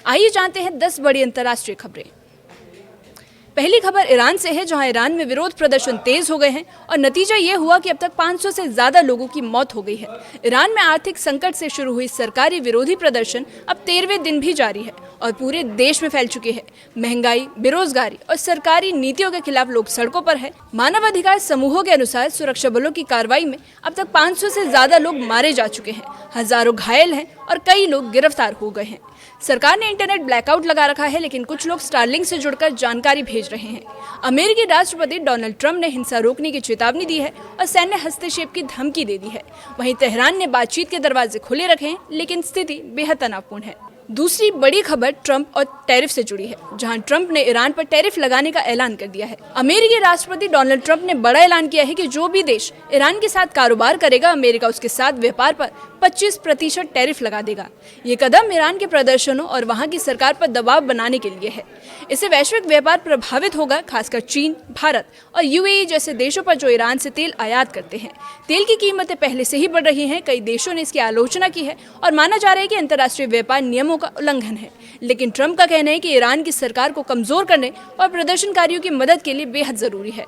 आइए जानते हैं 10 बड़ी अंतर्राष्ट्रीय खबरें। पहली खबर ईरान से है, जहां ईरान में विरोध प्रदर्शन तेज हो गए हैं और नतीजा ये हुआ कि अब तक 500 से ज्यादा लोगों की मौत हो गई है। ईरान में आर्थिक संकट से शुरू हुई सरकारी विरोधी प्रदर्शन अब 13वें दिन भी जारी है और पूरे देश में फैल चुके हैं। महंगाई, बेरोजगारी और सरकारी नीतियों के खिलाफ लोग सड़कों पर हैं। मानवाधिकार समूहों के अनुसार सुरक्षा बलों की कार्रवाई में अब तक 500 से ज्यादा लोग मारे जा चुके हैं, हजारों घायल हैं और कई लोग गिरफ्तार हो गए हैं। सरकार ने इंटरनेट ब्लैकआउट लगा रखा है, लेकिन कुछ लोग स्टारलिंक से जुड़कर जानकारी भेज रहे हैं। अमेरिकी राष्ट्रपति डोनाल्ड ट्रंप ने हिंसा रोकने की चेतावनी दी है और सैन्य हस्तक्षेप की धमकी दे दी है। वहीं तेहरान ने बातचीत के दरवाजे खुले रखे हैं, लेकिन स्थिति बेहद तनावपूर्ण है। दूसरी बड़ी खबर ट्रंप और टैरिफ से जुड़ी है, जहां ट्रंप ने ईरान पर टैरिफ लगाने का ऐलान कर दिया है। अमेरिकी राष्ट्रपति डोनाल्ड ट्रंप ने बड़ा ऐलान किया है कि जो भी देश ईरान के साथ कारोबार करेगा, अमेरिका उसके साथ व्यापार पर 25% टैरिफ लगा देगा। ये कदम ईरान के प्रदर्शनों और वहां की सरकार पर दबाव बनाने के लिए है। इससे वैश्विक व्यापार प्रभावित होगा, खासकर चीन, भारत और यूएई जैसे देशों पर जो ईरान से तेल आयात करते हैं। तेल की कीमतें पहले से ही बढ़ रही हैं। कई देशों ने इसकी आलोचना की है और माना जा रहा है कि अंतर्राष्ट्रीय व्यापार नियमों का उल्लंघन है। लेकिन ट्रंप का कहना है कि ईरान की सरकार को कमजोर करने और प्रदर्शनकारियों की मदद के लिए बेहद जरूरी है।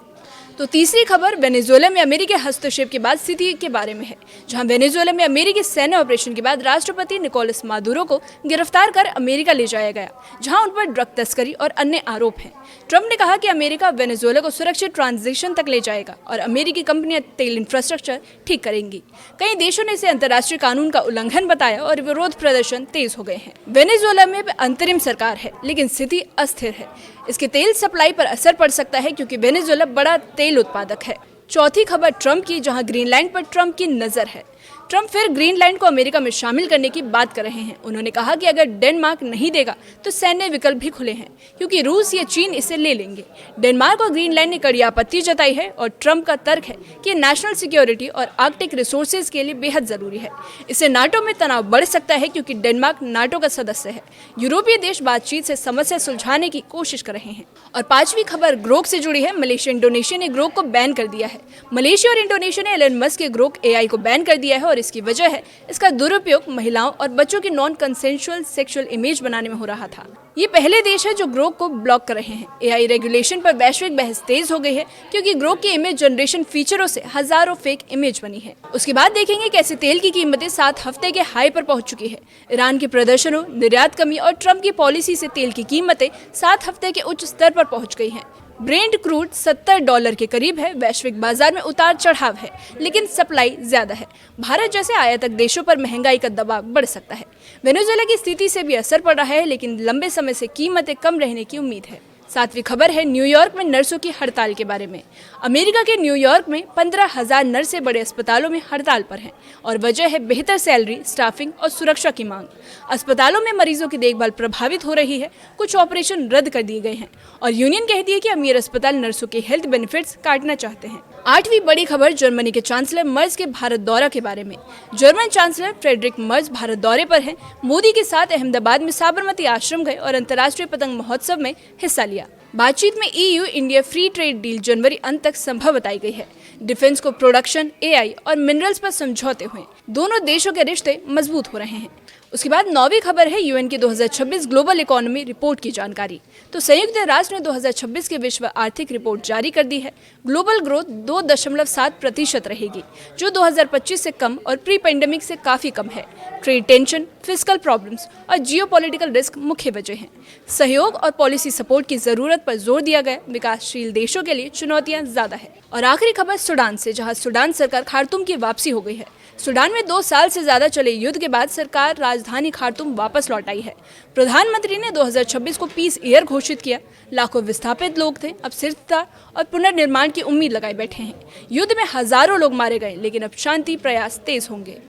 तो तीसरी खबर वेनेजुएला में अमेरिकी हस्तक्षेप के बाद स्थिति के बारे में है, जहां वेनेजुएला में अमेरिकी सैन्य ऑपरेशन के बाद राष्ट्रपति निकोलस मादुरो को गिरफ्तार कर अमेरिका ले जाया गया, जहां उन पर ड्रग तस्करी और अन्य आरोप हैं। ट्रंप ने कहा कि अमेरिका वेनेजुएला को सुरक्षित ट्रांजिशन तक ले जाएगा और अमेरिकी कंपनियां तेल इंफ्रास्ट्रक्चर ठीक करेंगी। कई देशों ने इसे अंतर्राष्ट्रीय कानून का उल्लंघन बताया और विरोध प्रदर्शन तेज हो गए हैं। वेनेजुएला में अंतरिम सरकार है, लेकिन स्थिति अस्थिर है। इसके तेल सप्लाई पर असर पड़ सकता है, क्योंकि वेनेजुएला बड़ा तेल उत्पादक है। चौथी खबर ट्रंप की, जहां ग्रीनलैंड पर ट्रंप की नजर है। ट्रंप फिर ग्रीनलैंड को अमेरिका में शामिल करने की बात कर रहे हैं। उन्होंने कहा कि अगर डेनमार्क नहीं देगा तो सैन्य विकल्प भी खुले हैं, क्योंकि रूस या चीन इसे ले लेंगे। डेनमार्क और ग्रीनलैंड ने कड़ी आपत्ति जताई है और ट्रंप का तर्क है कि नेशनल सिक्योरिटी और आर्कटिक रिसोर्सेज के लिए बेहद जरूरी है। इससे नाटो में तनाव बढ़ सकता है, क्योंकि डेनमार्क नाटो का सदस्य है। यूरोपीय देश बातचीत से समस्या सुलझाने की कोशिश कर रहे हैं। और पांचवी खबर ग्रोक से जुड़ी है। मलेशिया इंडोनेशिया ने ग्रोक को बैन कर दिया है। मलेशिया और इंडोनेशिया ने एलन मस्क के ग्रोक एआई को बैन कर दिया है और इसकी वजह है इसका दुरुपयोग महिलाओं और बच्चों की नॉन कंसेंशुअल सेक्सुअल इमेज बनाने में हो रहा था। ये पहले देश है जो ग्रोक को ब्लॉक कर रहे हैं। एआई रेगुलेशन पर वैश्विक बहस तेज हो गई है, क्योंकि ग्रोक के इमेज जनरेशन फीचरों से हजारों फेक इमेज बनी है। उसके बाद देखेंगे कैसे तेल की कीमतें 7 हफ्ते के हाई पर पहुंच चुकी है। ईरान के प्रदर्शनों, निर्यात कमी और ट्रंप की पॉलिसी से तेल की कीमतें 7 हफ्ते के उच्च स्तर पर पहुंच गई हैं। ब्रेंट क्रूड $70 के करीब है। वैश्विक बाजार में उतार चढ़ाव है, लेकिन सप्लाई ज्यादा है। भारत जैसे आयातक देशों पर महंगाई का दबाव बढ़ सकता है। वेनेजुएला की स्थिति से भी असर पड़ रहा है, लेकिन लंबे समय से कीमतें कम रहने की उम्मीद है। सातवीं खबर है न्यूयॉर्क में नर्सों की हड़ताल के बारे में। अमेरिका के न्यूयॉर्क में 15,000 नर्सें बड़े अस्पतालों में हड़ताल पर हैं और वजह है बेहतर सैलरी, स्टाफिंग और सुरक्षा की मांग। अस्पतालों में मरीजों की देखभाल प्रभावित हो रही है, कुछ ऑपरेशन रद्द कर दिए गए हैं और यूनियन कहती है कि अमीर अस्पताल नर्सों के हेल्थ बेनिफिट्स काटना चाहते हैं। आठवीं बड़ी खबर जर्मनी के चांसलर मर्ज के भारत दौरा के बारे में। German chancellor Friedrich Merz Bharat दौरे पर हैं। मोदी के साथ अहमदाबाद में साबरमती आश्रम गए और अंतर्राष्ट्रीय पतंग महोत्सव में हिस्सा लिया। बातचीत में EU India free trade deal जनवरी अंत तक संभव बताई गई है। डिफेंस को प्रोडक्शन, AI और मिनरल्स पर समझौते हुए दोनों देशों के रिश्ते मजबूत हो रहे हैं। उसके बाद 9वीं खबर है यूएन की 2026 ग्लोबल इकोनॉमी रिपोर्ट की जानकारी। तो संयुक्त राष्ट्र ने 2026 की विश्व आर्थिक रिपोर्ट जारी कर दी है। ग्लोबल ग्रोथ 2.7% रहेगी, जो 2025 से कम और प्री पेंडेमिक से काफी कम है। ट्रेड टेंशन, फिस्कल प्रॉब्लम्स और जियोपॉलिटिकल रिस्क मुख्य वजह हैं। सहयोग और पॉलिसी सपोर्ट की जरूरत पर जोर दिया गया। विकासशील देशों के लिए चुनौतियां ज्यादा है। और आखिरी खबर सूडान से, जहां सूडान सरकार खार्तूम की वापसी हो गई है। सूडान में 2 साल से ज्यादा चले युद्ध के बाद सरकार राजधानी खार्तूम वापस लौट आई है। प्रधानमंत्री ने 2026 को पीस ईयर घोषित किया। लाखों विस्थापित लोग थे, अब स्थिरता और पुनर्निर्माण की उम्मीद लगाए बैठे हैं। युद्ध में हजारों लोग मारे गए, लेकिन अब शांति प्रयास तेज होंगे।